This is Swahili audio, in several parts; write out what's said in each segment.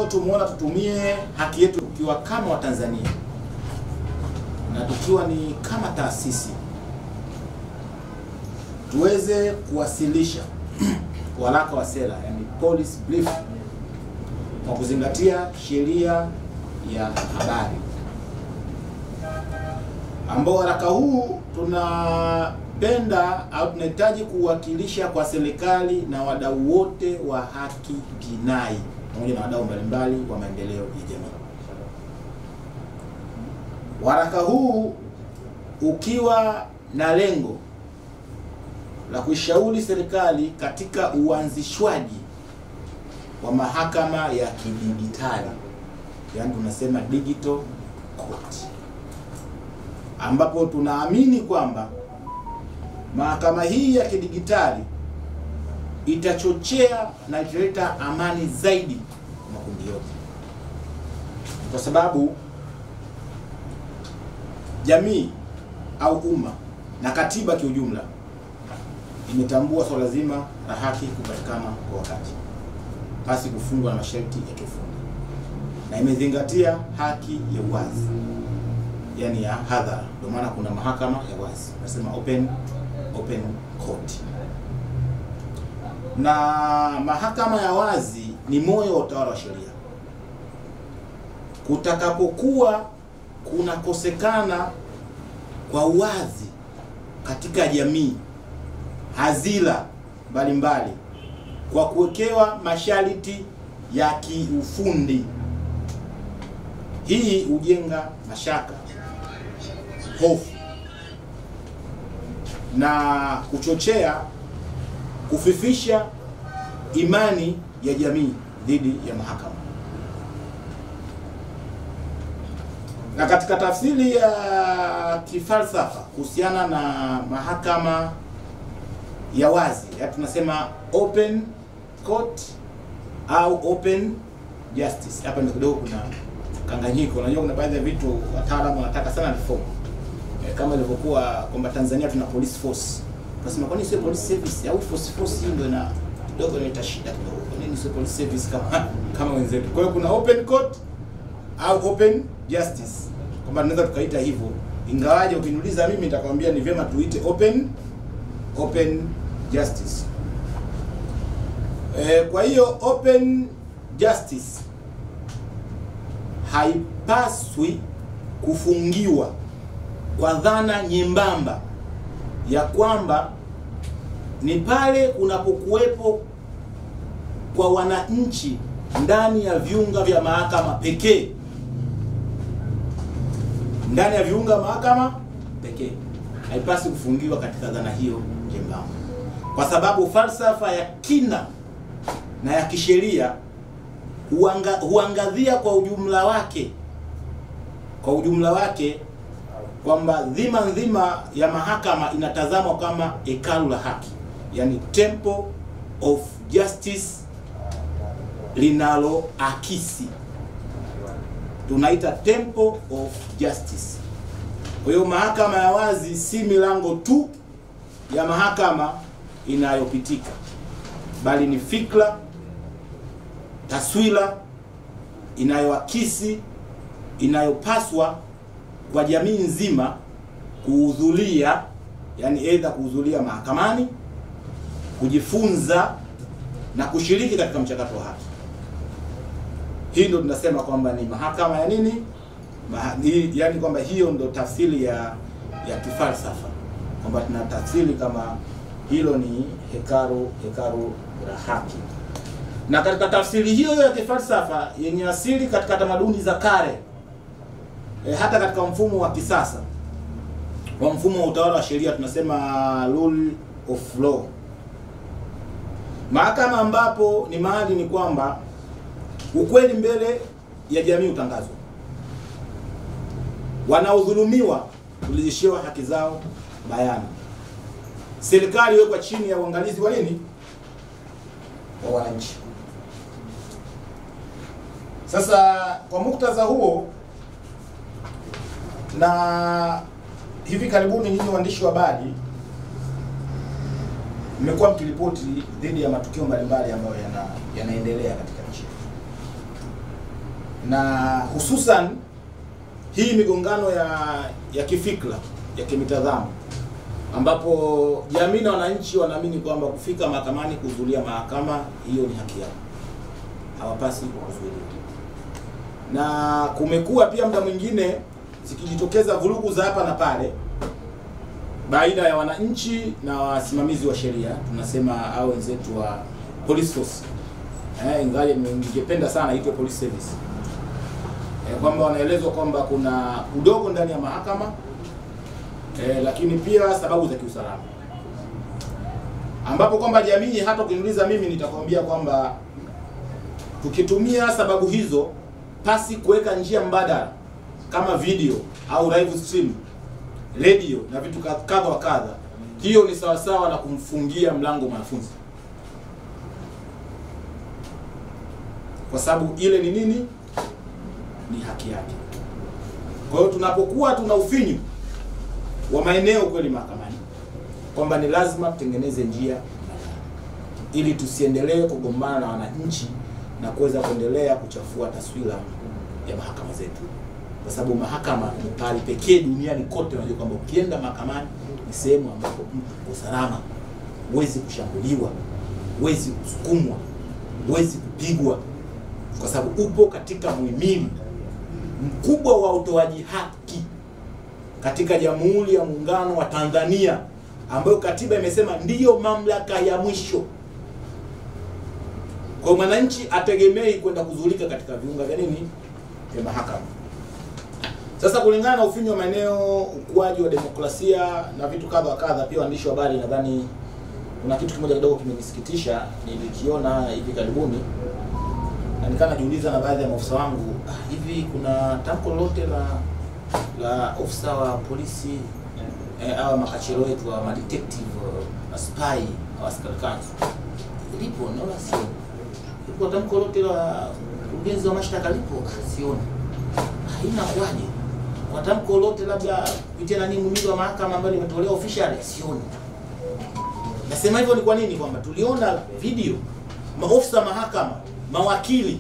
tumeona tutumie haki yetu tukiwa kama Watanzania na tukiwa ni kama taasisi, tuweze kuwasilisha waraka wa sera, yani policy brief, kwa kuzingatia sheria ya habari, ambao waraka huu tunapenda au tunahitaji kuwakilisha kwa serikali na wadau wote wa haki jinai pamoja na wadau mbalimbali wa maendeleo ya jamii. Waraka huu ukiwa na lengo la kuishauri serikali katika uanzishwaji wa mahakama ya kidijitali, yani tunasema digital court, ambapo tunaamini kwamba mahakama hii ya kidijitali itachochea na italeta amani zaidi kwa makundi yote, kwa sababu jamii au umma na katiba kiujumla imetambua swala zima la haki kupatikana kwa wakati pasi kufungwa na masharti ya kiufundi, na imezingatia haki ya uwazi, yani ya hadhara. Ndio maana kuna mahakama ya wazi, nasema open court. Na mahakama ya wazi ni moyo wa utawala wa sheria. Kutakapokuwa kunakosekana kwa uwazi katika jamii, hazila mbalimbali kwa kuwekewa masharti ya kiufundi, hii hujenga mashaka, hofu na kuchochea kufifisha imani ya jamii dhidi ya mahakama. Na katika tafsiri ya kifalsafa kuhusiana na mahakama ya wazi, ya tunasema open court au open justice. Hapa ndio kidogo kuna kanganyiko. Unajua kuna baadhi ya vitu wataalamu wanataka sana reform. Kama ilivyokuwa kwamba Tanzania tuna police force. Tunasema kwa nini sio police service au force ndio na kidogo inaita shida kidogo. Kwa nini sio police service kama wenzetu? Kwa hiyo kuna open court au open justice, kwamba tunaweza tukaita hivyo, ingawaje ukiniuliza mimi nitakwambia ni vyema tuite open justice. Kwa hiyo open justice haipaswi kufungiwa kwa dhana nyembamba ya kwamba ni pale unapokuwepo kwa wananchi ndani ya viunga vya mahakama pekee, ndani ya viunga vya mahakama pekee. Haipaswi kufungiwa katika dhana hiyo nyembamba, kwa sababu falsafa ya kina na ya kisheria huangazia kwa ujumla wake kwamba dhima nzima ya mahakama inatazamwa kama hekalu la haki, yani temple of justice linaloakisi, tunaita temple of justice. Kwa hiyo mahakama ya wazi si milango tu ya mahakama inayopitika, bali ni fikra, taswira inayoakisi, inayopaswa kwa jamii nzima kuhudhuria, yani aidha kuhudhuria mahakamani, kujifunza na kushiriki katika mchakato wa haki. Hii ndio tunasema kwamba ni mahakama ya nini? Yani kwamba hiyo ndio tafsiri ya kifalsafa, kwamba tuna tafsiri kama hilo ni hekalu la haki. Na katika tafsiri hiyo ya kifalsafa yenye asili katika tamaduni za kale, hata katika mfumo wa kisasa wa mfumo wa utawala wa sheria, tunasema rule of law, mahakama ambapo ni mahali ni kwamba ukweli mbele ya jamii utangazwa, wanaodhulumiwa kurejeshewa haki zao bayana, serikali iwekwa chini ya uangalizi wa nini? Wa wananchi. Sasa kwa muktadha huo, na hivi karibuni nyinyi waandishi wa habari mmekuwa mkiripoti dhidi ya matukio mbalimbali ambayo yanaendelea katika nchi. na hususan hii migongano ya kifikra, ya kimitazamo, ambapo jamii na wananchi wanaamini kwamba kufika mahakamani, kuhudhuria mahakama, hiyo ni haki yao, hawapasi kuhudhuria. Na kumekuwa pia muda mwingine zikijitokeza vurugu za hapa na pale baina ya wananchi na wasimamizi wa sheria, tunasema hao wenzetu wa police force, ingawa ningependa sana itwe police service, kwamba wanaelezwa kwamba kuna udogo ndani ya mahakama, lakini pia sababu za kiusalama, ambapo kwamba jamii, hata ukiniuliza mimi nitakwambia kwamba tukitumia sababu hizo pasi kuweka njia mbadala kama video au live stream, radio na vitu kadha wa kadha, hiyo ni sawasawa na kumfungia mlango mwanafunzi, kwa sababu ile ni nini? Ni haki yake. Kwa hiyo tunapokuwa tuna ufinyu wa maeneo kweli mahakamani, kwamba ni lazima tutengeneze njia ili tusiendelee kugombana na wananchi na kuweza kuendelea kuchafua taswira ya mahakama zetu, kwa sababu mahakama ni pale pekee duniani kote unajua kwamba ukienda mahakamani ni sehemu ambapo mtu uko salama, huwezi kushambuliwa, huwezi kusukumwa, huwezi kupigwa, kwa sababu upo katika muhimili mkubwa wa utoaji haki katika Jamhuri ya Muungano wa Tanzania, ambayo katiba imesema ndiyo mamlaka ya mwisho. Kwa mwananchi ategemei kwenda kuzulika katika viunga vya nini? Vya mahakama. Sasa kulingana na ufinyu wa maeneo, ukuaji wa demokrasia na vitu kadha wa kadha, pia waandishi wa habari, nadhani kuna kitu kimoja kidogo kimenisikitisha nilikiona hivi karibuni, na nikana najiuliza na baadhi ya maofisa wangu, hivi kuna tamko lolote la ofisa wa polisi au makachero wetu wa detective na spy au askari kansu lipo? Naona sio. Kwa tamko lolote la ujenzi wa mashtaka lipo? Sioni. Haina kwaje? Kwa tamko lolote labda kupitia nani muhimili wa mahakama ambayo limetolewa officially? Sioni. Nasema hivyo ni kwa nini? Kwamba tuliona video maofisa mahakama, mawakili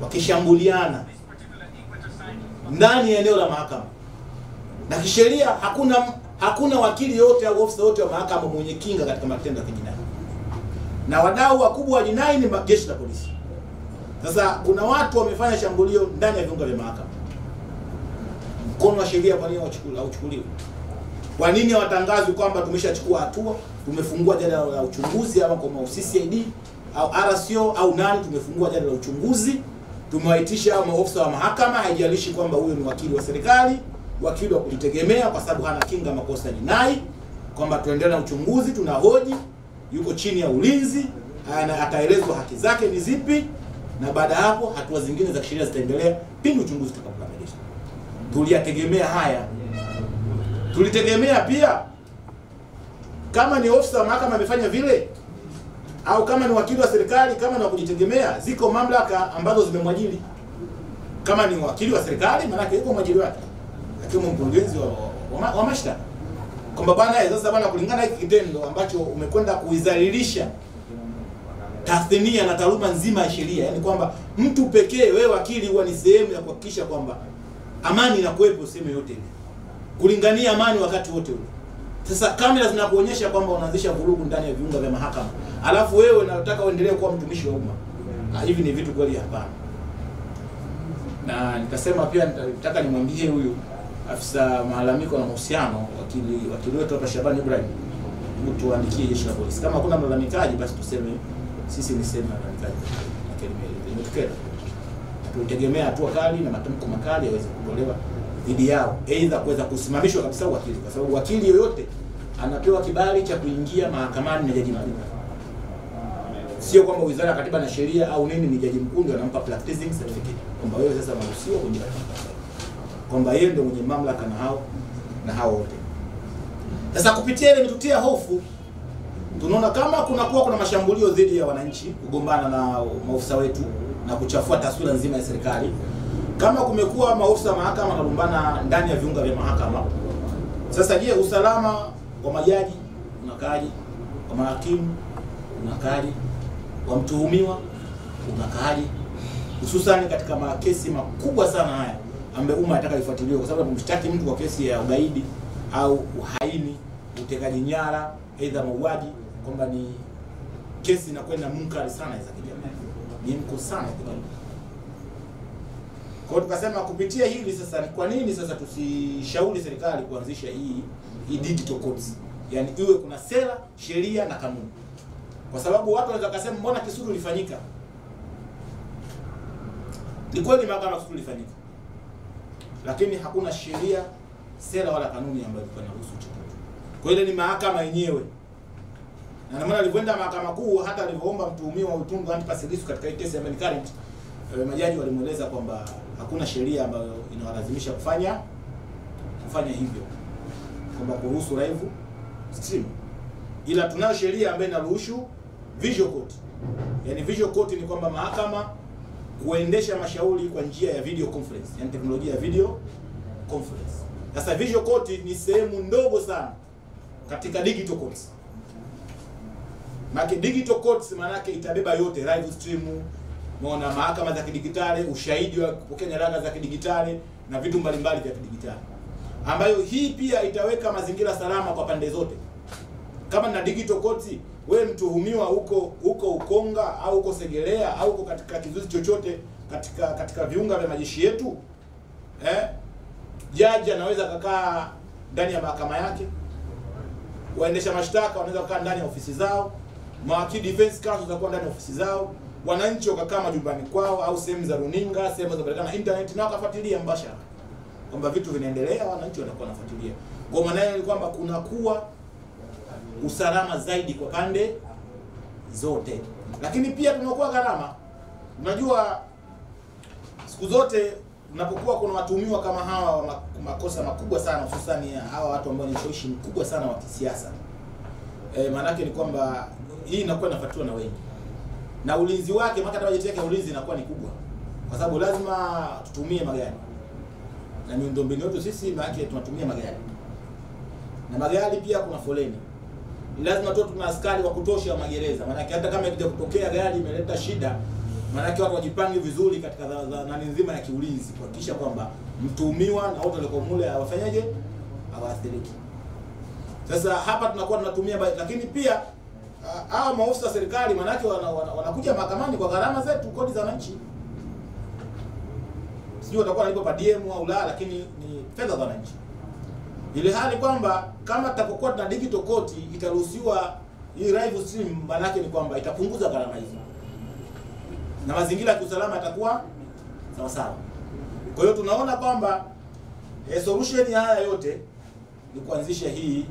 wakishambuliana ndani ya eneo la mahakama, na kisheria hakuna wakili yote au ofisa yote wa mahakama mwenye kinga katika matendo ya kijinai, na wadau wakubwa wa jinai ni jeshi la polisi. Sasa kuna watu wamefanya shambulio ndani ya viunga vya mahakama, mkono wa sheria kwa nini hauchukuliwi? Kwa nini hawatangazwi kwamba tumeshachukua hatua, tumefungua jadala la uchunguzi, ama kwa CCID au RCO au nani, tumefungua jadala la uchunguzi, tumewaitisha maofisa wa mahakama, haijalishi kwamba huyo ni wakili wa serikali, wakili wa kujitegemea kwa sababu hana kinga makosa jinai, kwamba tuendelee na uchunguzi, tunahoji, yuko chini ya ulinzi, ataelezwa haki zake ni zipi, na baada hapo hatua zingine za kisheria zitaendelea pindi uchunguzi utakapokamilishwa. Tuliyategemea haya. Tulitegemea pia kama ni ofisa wa mahakama amefanya vile, au kama ni wakili wa serikali, kama ni wa kujitegemea, ziko mamlaka ambazo zimemwajiri. Kama ni wakili wa serikali, maana yake yuko mwajiri wake, akiwa mkurugenzi wa mashtaka, kwamba bwana sasa bwana, kulingana hiki kitendo ambacho umekwenda kuizalilisha tathnia na taaluma nzima ya sheria, yani kwamba mtu pekee, wewe wakili, huwa ni sehemu ya kuhakikisha kwamba amani inakuwepo sehemu yote ile, kulingania amani wakati wote ule. Sasa kamera zinakuonyesha kwamba unaanzisha vurugu ndani ya viunga vya mahakama, alafu wewe unataka uendelee kuwa mtumishi wa umma. Hivi ni vitu kweli? Hapana. Na nikasema pia nataka nimwambie huyu afisa malalamiko na mahusiano, wakili wetu hapa Shabani Ibrahim, tuandikie jeshi la polisi. Kama kuna mlalamikaji, basi tuseme sisi ni sema mlalamikaji, lakini imetokea tutegemea hatua kali na matamko makali yaweze kutolewa dhidi yao, aidha kuweza kusimamishwa kabisa wakili, kwa sababu wakili yoyote anapewa kibali cha kuingia mahakamani na jaji mkuu. Sio kwamba Wizara ya Katiba na Sheria au nini, ni jaji mkuu ndio anampa practicing certificate kwamba wewe sasa unaruhusiwa kuingia, kwamba yeye ndio mwenye mamlaka na hao wote. Sasa kupitia ile mitutia hofu, tunaona kama kuna mashambulio dhidi ya wananchi, kugombana na maofisa wetu na kuchafua taswira nzima ya serikali. Kama kumekuwa maofisa wa mahakama wanalumbana ndani ya viunga vya mahakama, sasa je, usalama wa majaji unakaaje? Wa mahakimu unakaaje? Wa mtuhumiwa unakaaje? hususan katika makesi makubwa sana haya ambaye umma anataka ifuatiliwe, kwa sababu mshtaki mtu kwa kesi ya ugaidi au uhaini, utekaji nyara, aidha mauaji, kwamba ni kesi inakwenda munkari sana za kijamii, ni mko sana kijamii. Kwa tukasema kupitia hili sasa, ni kwa nini sasa tusishauri serikali kuanzisha hii digital courts, yani iwe kuna sera, sheria na kanuni. Kwa sababu watu wanaweza kusema mbona Kisutu ilifanyika? Ni kweli mahakama Kisutu ilifanyika, lakini hakuna sheria, sera wala kanuni ambayo ilikuwa inahusu mchakato. Kwa hiyo ni mahakama yenyewe. Na ndio maana alipoenda mahakama kuu, hata alivyoomba mtuhumiwa Utundu Antipas Lissu katika kesi ya Current, majaji walimueleza kwamba hakuna sheria ambayo inawalazimisha kufanya hivyo, kwamba kuruhusu live stream, ila tunayo sheria ambayo inaruhusu visual court. Yani visual court ni kwamba mahakama kuendesha mashauri kwa njia ya video conference, yani teknolojia ya video conference. Sasa visual court ni sehemu ndogo sana katika digital courts. Maana digital courts maana yake itabeba yote, live stream, unaona, mahakama za kidigitali, ushahidi wa kupokea nyaraka za kidigitali na vitu mbalimbali vya kidigitali, ambayo hii pia itaweka mazingira salama kwa pande zote. Kama na digital courts, wewe mtuhumiwa huko Ukonga au huko Segerea au huko katika kizuizi chochote katika viunga vya majeshi yetu, jaji anaweza kukaa ndani ya mahakama yake, waendesha mashtaka wanaweza kukaa ndani ya ofisi zao, mawakili defense counsel watakuwa ndani ya ofisi zao, wananchi wakakaa majumbani kwao au sehemu za runinga, sehemu za barabara na internet, na wakafuatilia mbashara kwamba vitu vinaendelea, wananchi wanakuwa wanafuatilia. Kwa maana ni kwamba kunakuwa usalama zaidi kwa pande zote, lakini pia tunakuwa gharama. Unajua siku zote unapokuwa kuna watuhumiwa kama hawa makosa makubwa sana, hususan hawa watu ambao ni ushawishi mkubwa sana wa kisiasa, maana yake ni kwamba hii inakuwa inafuatiliwa na wengi, na ulinzi wake, maka bajeti yake ulinzi inakuwa ni kubwa, kwa sababu lazima tutumie magari na miundombinu yetu sisi, maana tunatumia magari, na magari pia kuna foleni, lazima tu tuna askari wa kutosha wa magereza. Maana hata kama ikija kutokea gari imeleta shida, maana watu wajipange vizuri katika nani nzima ya kiulinzi, kuhakikisha kwamba mtuhumiwa na wote walio mule hawafanyaje, hawaathiriki. Sasa hapa tunakuwa tunatumia, lakini pia hawa maofisa wa serikali maana yake wanakuja mahakamani kwa gharama zetu, kodi za wananchi. Sio watakuwa wanalipa per diem au la, lakini ni fedha za wananchi. Ile hali kwamba kama tutapokuwa tuna digital court itaruhusiwa hii live stream, maana yake ni kwamba itapunguza gharama hizo na mazingira ya usalama yatakuwa sawa sawa. Kwa hiyo tunaona kwamba solution ya haya yote ni kuanzisha hii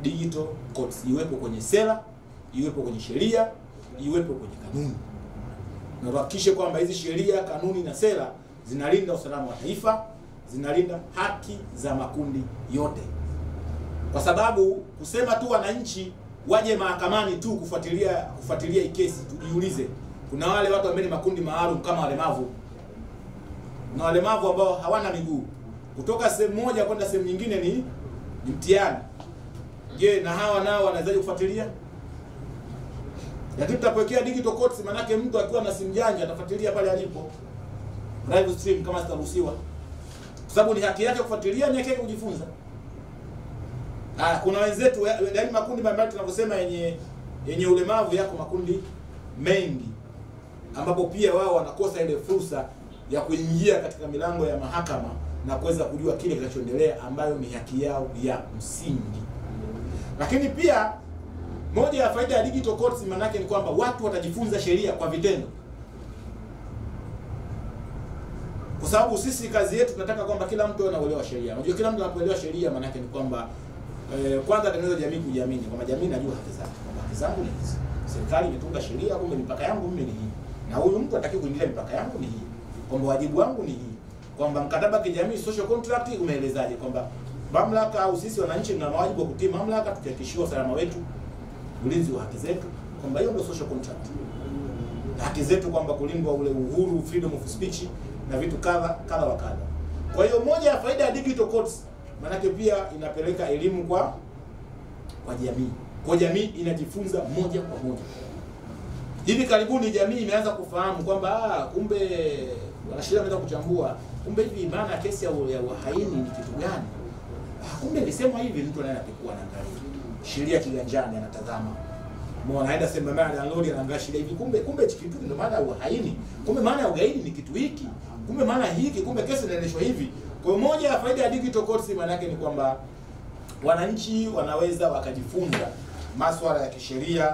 digital courts, iwepo kwenye sera, iwepo kwenye sheria, iwepo kwenye kanuni, na tuhakikishe kwamba hizi sheria, kanuni na sera zinalinda usalama wa taifa, zinalinda haki za makundi yote. Kwa sababu kusema tu wananchi waje mahakamani tu kufuatilia hii kesi, tujiulize, kuna wale watu ambao ni makundi maalum kama walemavu, na walemavu ambao hawana miguu, kutoka sehemu moja kwenda sehemu nyingine ni mtihani. Je, na hawa nao wanawezaje kufuatilia? Lakini tutapokea digital courts, manake mtu akiwa na simu janja atafuatilia pale alipo live stream kama zitaruhusiwa, kwa sababu ni haki yake kufuatilia, ni haki yake kujifunza. Kuna wenzetu yaani makundi mbalimbali tunavyosema yenye ulemavu, yako makundi mengi ambapo pia wao wanakosa ile fursa ya kuingia katika milango ya mahakama na kuweza kujua kile kinachoendelea, ambayo ni haki yao ya msingi. Lakini pia moja ya faida ya digital courts manake ni kwamba watu watajifunza sheria kwa vitendo, kwa sababu sisi kazi yetu tunataka kwamba kila mtu anaelewa sheria. Unajua kila mtu anapoelewa sheria manake ni kwamba kwanza tengeneza jamii kujiamini, kwamba jamii najua haki zake, kwamba haki zangu ni hizi, serikali imetunga sheria, kumbe mipaka yangu mimi ni hii, na huyu mtu hataki kuingilia mipaka yangu ni hii, kwamba wajibu wangu ni hii, kwamba mkataba wa kijamii social contract umeelezaje, kwamba mamlaka au sisi wananchi tuna wajibu wa kutii mamlaka tukihakikishiwa usalama wetu, ulinzi wa haki zetu, kwamba hiyo ndio social contract. Na haki zetu kwamba kulindwa ule uhuru, freedom of speech na vitu kadha wa kadha. Kwa hiyo moja ya faida ya digital courts manake pia inapeleka elimu kwa jamii. Kwa jamii inajifunza moja kwa moja. Hivi karibuni jamii imeanza kufahamu kwamba kumbe wanasheria wameanza kuchambua kumbe hivi maana kesi ya uhaini ni kitu gani. Kumbe ilisema hivi, mtu anayepekua anaangalia sheria kiganjani, anatazama. Muone aenda sema mara landlord anaangalia sheria hivi, kumbe hichi kitu ndio maana ya uhaini. Kumbe maana ya ugaidi ni kitu hiki. Kumbe maana hiki, kumbe kesi inaendeshwa hivi. Kwa hiyo moja ya faida ya digital courts maana yake ni kwamba wananchi wanaweza wakajifunza masuala ya kisheria